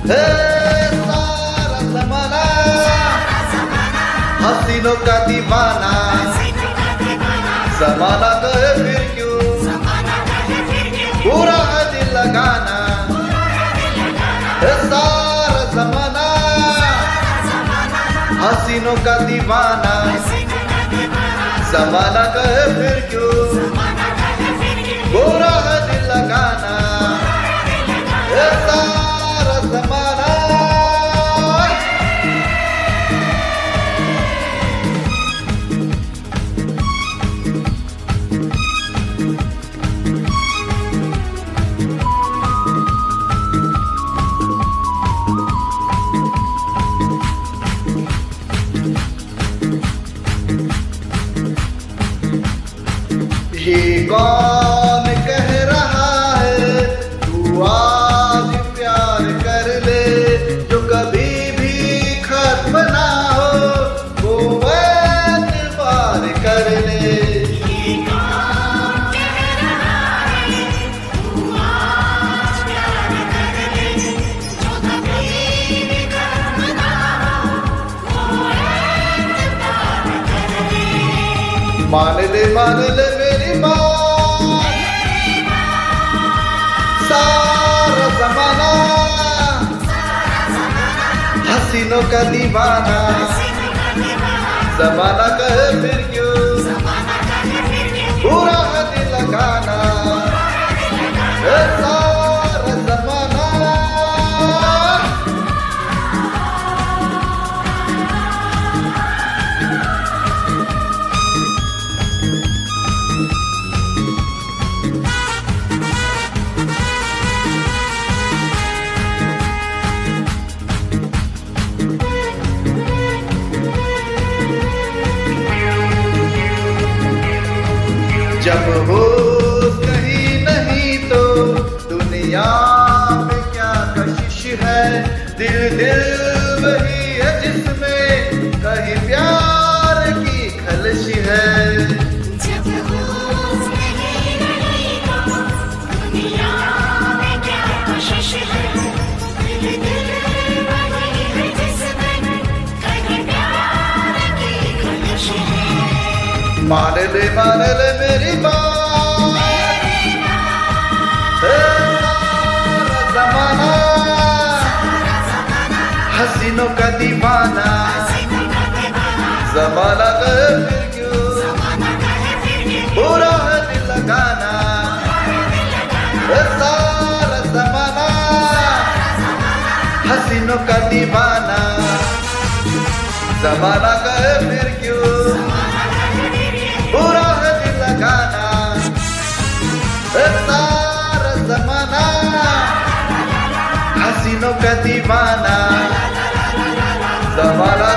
है सारा जमाना हसीनों का दीवाना, जमाना कहे फिर क्यों पूरा है दिल लगाना, है सारा जमाना हसीनों का दीवाना, जमाना कहे फिर क्यों पूरा है दिल लगाना, है सारा जमाना। ये कौन कह रहा है तू आज प्यार कर ले, जो कभी भी खत्म ना हो वो एतबार कर ले। ये कौन कह रहा है तू आज प्यार कर ले, जो कभी भी खत्म ना हो वो एतबार कर ले। मान ले मेरी बात, सारा जमाना हसीनों का दीवाना, जमाना कहे फिर क्यों पूरा है दिल लगाना, है सारा जमाना। जब हो कहीं नहीं तो दुनिया में क्या कशिश है, दिल दिल वही है जिसमें कहीं प्यार की खलश है। जब होश नहीं तो दुनिया में क्या कशिश है, दिल दिल वही है जिसमें कहीं प्यार की खलश है। मान ले मेरी बात, है सारा जमाना हसीनों का दीवाना, जमाना कहे फिर क्यों पूरा है दिल लगाना, है सारा जमाना हसीनों का दीवाना, जमाना कहे फिर क्यों पूरा है दिल लगाना, है सारा जमाना हसीनों का दीवाना, जमाना